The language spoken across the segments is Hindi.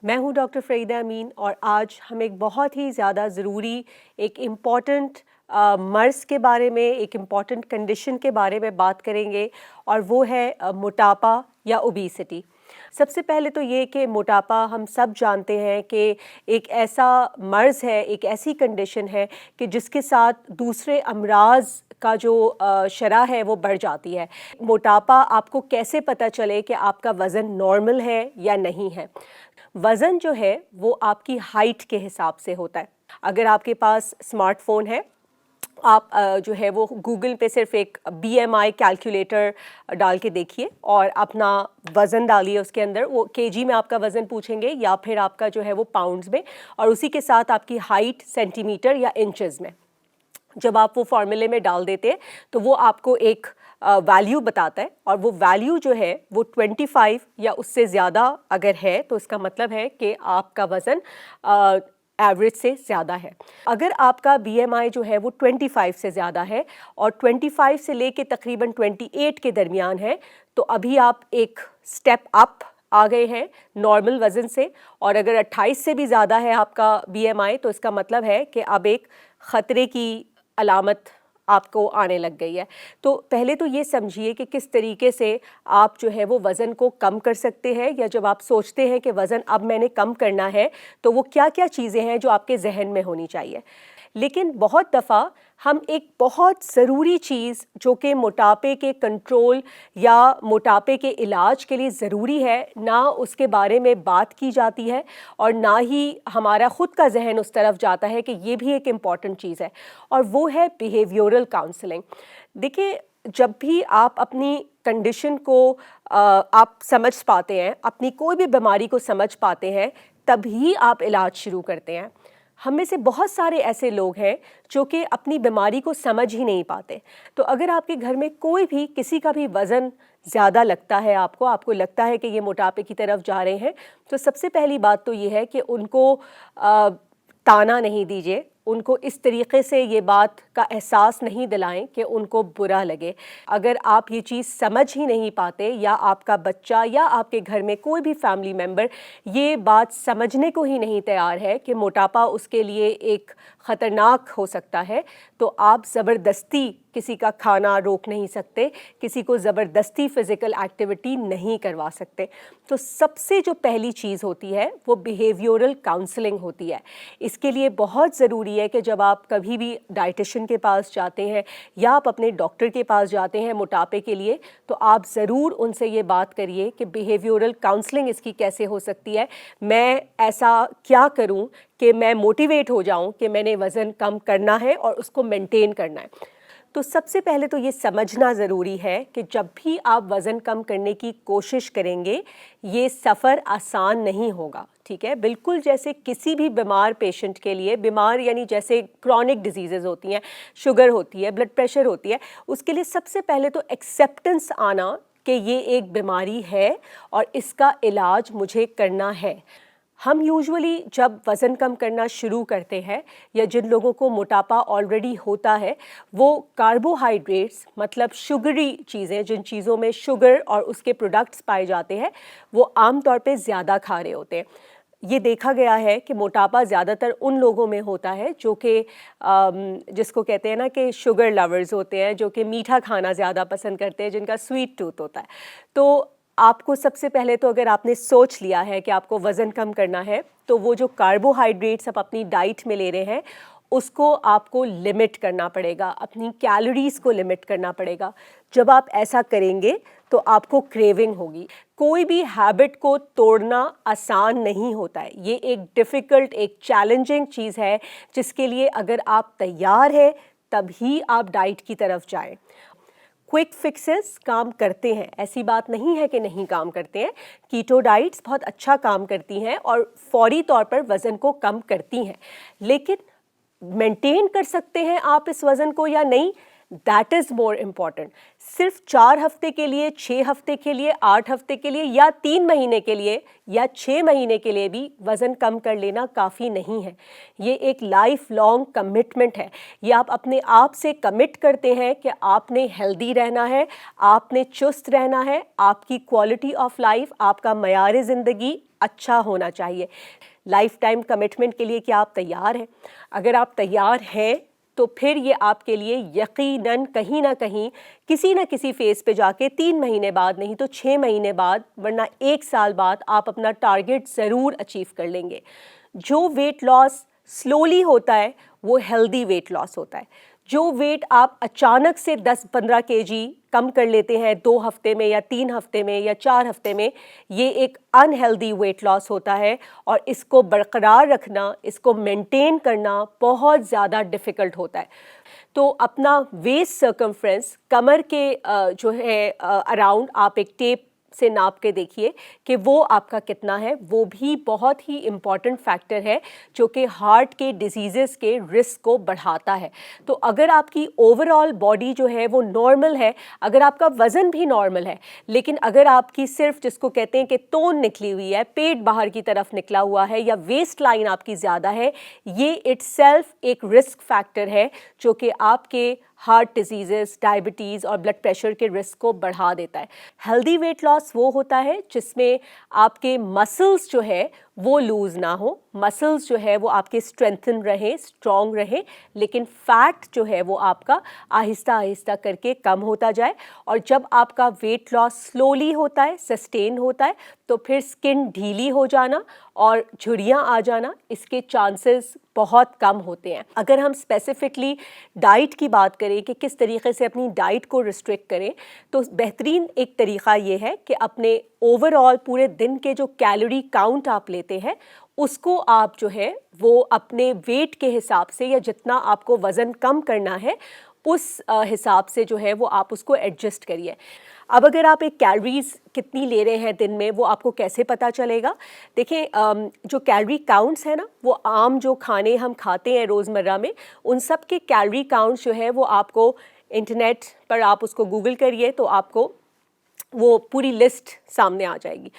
मैं हूं डॉक्टर फ़रीदा अमीन और आज हम एक बहुत ही ज़्यादा ज़रूरी एक इम्पॉर्टेंट मर्ज़ के बारे में, एक इम्पॉर्टेंट कंडीशन के बारे में बात करेंगे और वो है मोटापा या ओबेसिटी। सबसे पहले तो ये कि मोटापा हम सब जानते हैं कि एक ऐसा मर्ज़ है, एक ऐसी कंडीशन है कि जिसके साथ दूसरे अमराज़ का जो शरह है वो बढ़ जाती है। मोटापा आपको कैसे पता चले कि आपका वज़न नॉर्मल है या नहीं है? वज़न जो है वो आपकी हाइट के हिसाब से होता है। अगर आपके पास स्मार्टफ़ोन है, आप जो है वो गूगल पे सिर्फ एक BMI कैलकुलेटर डाल के देखिए और अपना वज़न डालिए उसके अंदर। वो केजी में आपका वज़न पूछेंगे या फिर आपका जो है वो पाउंड्स में, और उसी के साथ आपकी हाइट सेंटीमीटर या इंचेस में। जब आप वो फार्मूले में डाल देते हैं तो वो आपको एक वैल्यू बताता है, और वो वैल्यू जो है वो 25 या उससे ज़्यादा अगर है तो इसका मतलब है कि आपका वज़न एवरेज से ज़्यादा है। अगर आपका BMI जो है वो 25 से ज़्यादा है और 25 से लेके तकरीबन 28 के दरमियान है, तो अभी आप एक स्टेप अप आ गए हैं नॉर्मल वज़न से। और अगर 28 से भी ज़्यादा है आपका BMI तो इसका मतलब है कि अब एक ख़तरे की अलामत आपको आने लग गई है। तो पहले तो ये समझिए कि किस तरीके से आप जो है वो वज़न को कम कर सकते हैं, या जब आप सोचते हैं कि वज़न अब मैंने कम करना है तो वो क्या क्या चीज़ें हैं जो आपके जहन में होनी चाहिए। लेकिन बहुत दफ़ा हम एक बहुत ज़रूरी चीज़ जो कि मोटापे के कंट्रोल या मोटापे के इलाज के लिए ज़रूरी है, ना उसके बारे में बात की जाती है और ना ही हमारा ख़ुद का जहन उस तरफ जाता है कि ये भी एक इम्पॉर्टेंट चीज़ है, और वो है बिहेवियरल काउंसलिंग। देखिए, जब भी आप अपनी कंडीशन को आप समझ पाते हैं, अपनी कोई भी बीमारी को समझ पाते हैं, तभी आप इलाज शुरू करते हैं। हम में से बहुत सारे ऐसे लोग हैं जो कि अपनी बीमारी को समझ ही नहीं पाते। तो अगर आपके घर में कोई भी किसी का भी वज़न ज़्यादा लगता है, आपको लगता है कि ये मोटापे की तरफ जा रहे हैं, तो सबसे पहली बात तो ये है कि उनको ताना नहीं दीजिए, उनको इस तरीक़े से ये बात का एहसास नहीं दिलाएं कि उनको बुरा लगे। अगर आप ये चीज़ समझ ही नहीं पाते, या आपका बच्चा या आपके घर में कोई भी फैमिली मेम्बर ये बात समझने को ही नहीं तैयार है कि मोटापा उसके लिए एक ख़तरनाक हो सकता है, तो आप ज़बरदस्ती किसी का खाना रोक नहीं सकते, किसी को ज़बरदस्ती फ़िज़िकल एक्टिविटी नहीं करवा सकते। तो सबसे जो पहली चीज़ होती है वो बिहेवियरल काउंसलिंग होती है। इसके लिए बहुत ज़रूरी है कि जब आप कभी भी डाइटिशियन के पास जाते हैं या आप अपने डॉक्टर के पास जाते हैं मोटापे के लिए, तो आप ज़रूर उनसे ये बात करिए कि बिहेवियरल काउंसलिंग इसकी कैसे हो सकती है, मैं ऐसा क्या करूं कि मैं मोटिवेट हो जाऊं कि मैंने वज़न कम करना है और उसको मेंटेन करना है। तो सबसे पहले तो ये समझना ज़रूरी है कि जब भी आप वज़न कम करने की कोशिश करेंगे, ये सफ़र आसान नहीं होगा, ठीक है। बिल्कुल जैसे किसी भी बीमार पेशेंट के लिए, बीमार यानी जैसे क्रॉनिक डिजीज़ेज़ होती हैं, शुगर होती है, ब्लड प्रेशर होती है, उसके लिए सबसे पहले तो एक्सेप्टेंस आना कि ये एक बीमारी है और इसका इलाज मुझे करना है। हम यूजुअली जब वज़न कम करना शुरू करते हैं, या जिन लोगों को मोटापा ऑलरेडी होता है, वो कार्बोहाइड्रेट्स मतलब शुगरी चीज़ें, जिन चीज़ों में शुगर और उसके प्रोडक्ट्स पाए जाते हैं, वो आम तौर पे ज़्यादा खा रहे होते हैं। ये देखा गया है कि मोटापा ज़्यादातर उन लोगों में होता है जो कि जिसको कहते हैं ना कि शुगर लवर्स होते हैं, जो कि मीठा खाना ज़्यादा पसंद करते हैं, जिनका स्वीट टूथ होता है। तो आपको सबसे पहले तो अगर आपने सोच लिया है कि आपको वज़न कम करना है, तो वो जो कार्बोहाइड्रेट्स आप अपनी डाइट में ले रहे हैं उसको आपको लिमिट करना पड़ेगा, अपनी कैलोरीज़ को लिमिट करना पड़ेगा। जब आप ऐसा करेंगे तो आपको क्रेविंग होगी। कोई भी हैबिट को तोड़ना आसान नहीं होता है, ये एक डिफ़िकल्ट, एक चैलेंजिंग चीज़ है, जिसके लिए अगर आप तैयार हैं तभी आप डाइट की तरफ जाएं। क्विक फिक्सेस काम करते हैं, ऐसी बात नहीं है कि नहीं काम करते हैं। कीटो डाइट्स बहुत अच्छा काम करती हैं और फौरी तौर पर वज़न को कम करती हैं, लेकिन मेंटेन कर सकते हैं आप इस वज़न को या नहीं, दैट इज़ मोर इम्पॉर्टेंट। सिर्फ 4 हफ्ते के लिए, 6 हफ्ते के लिए, 8 हफ्ते के लिए या 3 महीने के लिए या 6 महीने के लिए भी वज़न कम कर लेना काफ़ी नहीं है। ये एक लाइफ लॉन्ग कमिटमेंट है। ये आप अपने आप से कमिट करते हैं कि आपने हेल्दी रहना है, आपने चुस्त रहना है, आपकी क्वालिटी ऑफ लाइफ, आपका मयार ज़िंदगी अच्छा होना चाहिए। लाइफ टाइम कमिटमेंट के लिए क्या आप तैयार हैं? अगर आप तैयार हैं तो फिर ये आपके लिए यकीनन कहीं ना कहीं किसी ना किसी फेज़ पे जाके 3 महीने बाद नहीं तो 6 महीने बाद, वरना 1 साल बाद आप अपना टारगेट ज़रूर अचीव कर लेंगे। जो वेट लॉस स्लोली होता है वो हेल्दी वेट लॉस होता है। जो वेट आप अचानक से 10-15 केजी कम कर लेते हैं 2 हफ्ते में या 3 हफ्ते में या 4 हफ्ते में, ये एक अनहेल्दी वेट लॉस होता है और इसको बरकरार रखना, इसको मेंटेन करना बहुत ज़्यादा डिफ़िकल्ट होता है। तो अपना वेस्ट सर्कमफ्रेंस कमर के जो है अराउंड आप एक टेप से नाप के देखिए कि वो आपका कितना है। वो भी बहुत ही इम्पॉर्टेंट फैक्टर है जो कि हार्ट के डिजीज़ेस के रिस्क को बढ़ाता है। तो अगर आपकी ओवरऑल बॉडी जो है वो नॉर्मल है, अगर आपका वज़न भी नॉर्मल है, लेकिन अगर आपकी सिर्फ जिसको कहते हैं कि तोन निकली हुई है, पेट बाहर की तरफ निकला हुआ है या वेस्ट लाइन आपकी ज़्यादा है, ये इटसेल्फ एक रिस्क फैक्टर है जो कि आपके हार्ट डिजीज़ेस, डायबिटीज़ और ब्लड प्रेशर के रिस्क को बढ़ा देता है। हेल्दी वेट लॉस वो होता है जिसमें आपके मसल्स जो है वो लूज़ ना हो, मसल्स जो है वो आपके स्ट्रेंथन रहें, स्ट्रॉन्ग रहें, लेकिन फैट जो है वो आपका आहिस्ता आहिस्ता करके कम होता जाए। और जब आपका वेट लॉस स्लोली होता है, सस्टेन होता है, तो फिर स्किन ढीली हो जाना और झुर्रियाँ आ जाना, इसके चांसेस बहुत कम होते हैं। अगर हम स्पेसिफिकली डाइट की बात करें कि किस तरीके से अपनी डाइट को रिस्ट्रिक्ट करें, तो बेहतरीन एक तरीक़ा ये है कि अपने ओवरऑल पूरे दिन के जो कैलोरी काउंट आप लेते हैं उसको आप जो है वो अपने वेट के हिसाब से या जितना आपको वज़न कम करना है उस हिसाब से जो है वो आप उसको एडजस्ट करिए। अब अगर आप एक कैलोरीज़ कितनी ले रहे हैं दिन में, वो आपको कैसे पता चलेगा? देखिए, जो कैलोरी काउंट्स है ना, वो आम जो खाने हम खाते हैं रोज़मर्रा में, उन सब के कैलोरी काउंट्स जो है वो आपको इंटरनेट पर आप उसको गूगल करिए तो आपको वो पूरी लिस्ट सामने आ जाएगी।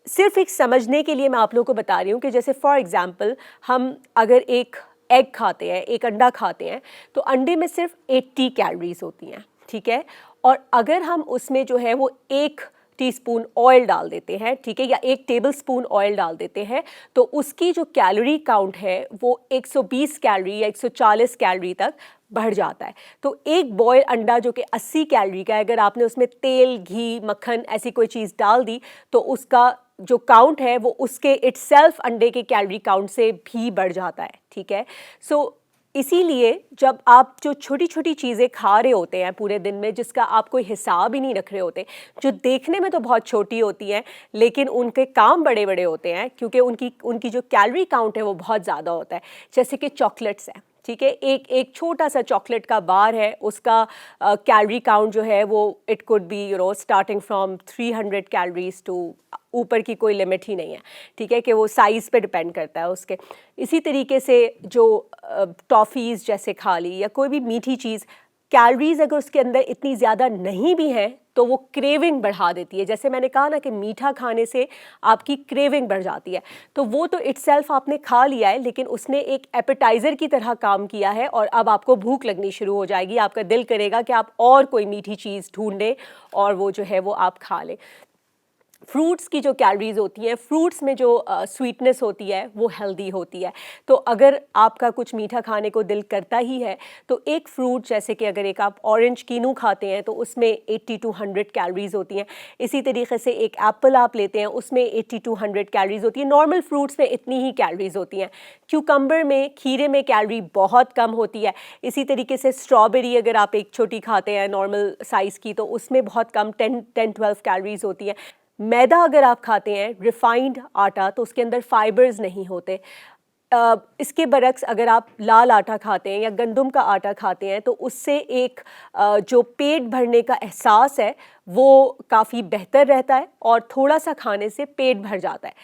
सिर्फ एक समझने के लिए मैं आप लोगों को बता रही हूँ कि जैसे फॉर एग्ज़ाम्पल हम अगर एक एग खाते हैं, एक अंडा खाते हैं, तो अंडे में सिर्फ 80 कैलोरीज़ होती हैं, ठीक है? और अगर हम उसमें जो है वो 1 टीस्पून ऑयल डाल देते हैं, ठीक है, या 1 टेबलस्पून ऑयल डाल देते हैं, तो उसकी जो कैलोरी काउंट है वो 120 कैलोरी या 140 कैलोरी तक बढ़ जाता है। तो एक बॉयल अंडा जो कि 80 कैलोरी का है, अगर आपने उसमें तेल, घी, मक्खन ऐसी कोई चीज़ डाल दी तो उसका जो काउंट है वो उसके इटसेल्फ अंडे के कैलोरी काउंट से भी बढ़ जाता है, ठीक है? सो इसीलिए जब आप जो छोटी छोटी चीज़ें खा रहे होते हैं पूरे दिन में, जिसका आप कोई हिसाब ही नहीं रख रहे होते, जो देखने में तो बहुत छोटी होती हैं लेकिन उनके काम बड़े बड़े होते हैं क्योंकि उनकी जो कैलोरी काउंट है वो बहुत ज़्यादा होता है। जैसे कि चॉकलेट्स हैं, ठीक है, एक छोटा सा चॉकलेट का बार है, उसका कैलोरी काउंट जो है वो it could be starting from 300 calories to ऊपर की कोई लिमिट ही नहीं है, ठीक है, कि वो साइज़ पे डिपेंड करता है उसके। इसी तरीके से जो टॉफ़ीज़ जैसे खा ली या कोई भी मीठी चीज़, कैलोरीज़ अगर उसके अंदर इतनी ज़्यादा नहीं भी हैं तो वो क्रेविंग बढ़ा देती है। जैसे मैंने कहा ना कि मीठा खाने से आपकी क्रेविंग बढ़ जाती है, तो वो तो इटसेल्फ आपने खा लिया है लेकिन उसने एक एपेटाइज़र की तरह काम किया है और अब आपको भूख लगनी शुरू हो जाएगी, आपका दिल करेगा कि आप और कोई मीठी चीज़ ढूंढें और वो जो है वो आप खा लें। फ्रूट्स की जो कैलोरीज़ होती हैं, फ्रूट्स में जो स्वीटनेस होती है वो हेल्दी होती है। तो अगर आपका कुछ मीठा खाने को दिल करता ही है तो एक फ्रूट, जैसे कि अगर एक आप ऑरेंज कीनू खाते हैं तो उसमें 80 to 100 कैलोरीज़ होती हैं। इसी तरीके से एक एप्पल आप लेते हैं, उसमें 80 to 100 कैलोरीज़ होती है। नॉर्मल फ्रूट्स में इतनी ही कैलोरीज़ होती हैं। क्यूकम्बर में, खीरे में कैलोरी बहुत कम होती है। इसी तरीके से स्ट्रॉबेरी अगर आप एक छोटी खाते हैं नॉर्मल साइज़ की, तो उसमें बहुत कम 10-12 कैलोरीज़ होती हैं। मैदा अगर आप खाते हैं, रिफाइंड आटा, तो उसके अंदर फाइबर्स नहीं होते। इसके बरक्स अगर आप लाल आटा खाते हैं या गंदम का आटा खाते हैं तो उससे एक जो पेट भरने का एहसास है वो काफ़ी बेहतर रहता है और थोड़ा सा खाने से पेट भर जाता है।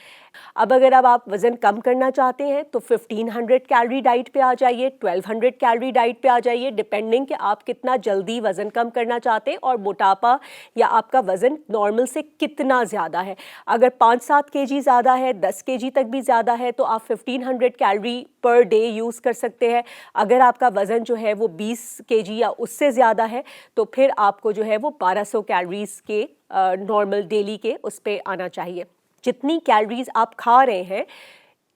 अब अगर अब आप वज़न कम करना चाहते हैं तो 1500 कैलोरी डाइट पे आ जाइए, 1200 कैलोरी डाइट पे आ जाइए, डिपेंडिंग कि आप कितना जल्दी वज़न कम करना चाहते हैं और मोटापा या आपका वज़न नॉर्मल से कितना ज़्यादा है। अगर 5-7 केजी ज़्यादा है, 10 केजी तक भी ज़्यादा है तो आप 1500 कैलोरी पर डे यूज़ कर सकते हैं। अगर आपका वज़न जो है वो 20 केजी या उससे ज़्यादा है तो फिर आपको जो है वो 1200 कैलोरीज़ के नॉर्मल डेली के उस पे आना चाहिए। जितनी कैलोरीज़ आप खा रहे हैं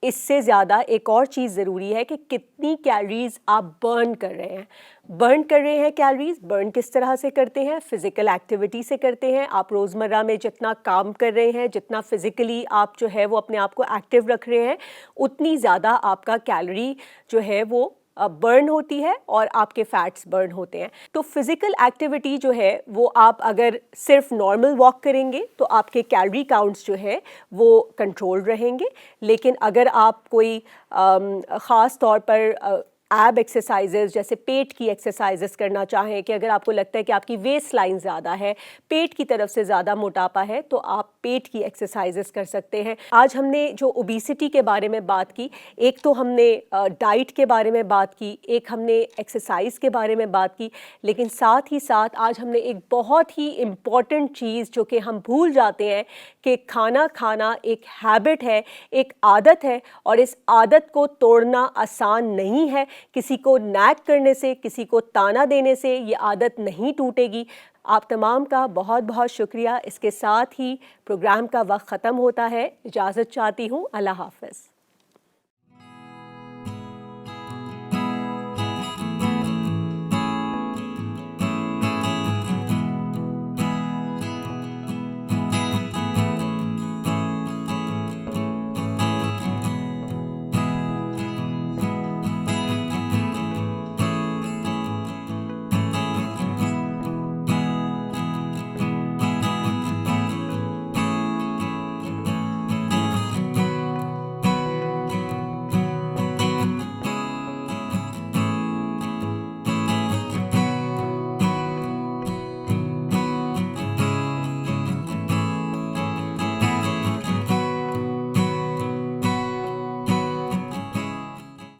इससे ज़्यादा एक और चीज़ ज़रूरी है कि कितनी कैलोरीज़ आप बर्न कर रहे हैं। बर्न कर रहे हैं कैलोरीज़, बर्न किस तरह से करते हैं? फ़िज़िकल एक्टिविटी से करते हैं। आप रोज़मर्रा में जितना काम कर रहे हैं, जितना फ़िज़िकली आप जो है वो अपने आप को एक्टिव रख रहे हैं, उतनी ज़्यादा आपका कैलोरी जो है वो बर्न होती है और आपके फैट्स बर्न होते हैं। तो फिज़िकल एक्टिविटी जो है वो आप अगर सिर्फ नॉर्मल वॉक करेंगे तो आपके कैलोरी काउंट्स जो है वो कंट्रोल रहेंगे। लेकिन अगर आप कोई ख़ास तौर पर एब एक्सरसाइजेज़ जैसे पेट की एक्सरसाइजेज़ करना चाहें कि अगर आपको लगता है कि आपकी वेस्ट लाइन ज़्यादा है, पेट की तरफ से ज़्यादा मोटापा है तो आप पेट की एक्सरसाइजेज़ कर सकते हैं। आज हमने जो ओबेसिटी के बारे में बात की, एक तो हमने डाइट के बारे में बात की, एक हमने एक्सरसाइज के बारे में बात की, लेकिन साथ ही साथ आज हमने एक बहुत ही इम्पॉर्टेंट चीज़ जो कि हम भूल जाते हैं कि खाना खाना एक हैबिट है, एक आदत है और इस आदत को तोड़ना आसान नहीं है। किसी को नैग करने से, किसी को ताना देने से ये आदत नहीं टूटेगी। आप तमाम का बहुत बहुत शुक्रिया। इसके साथ ही प्रोग्राम का वक्त ख़त्म होता है। इजाज़त चाहती हूँ। अल्लाह हाफ़िज़।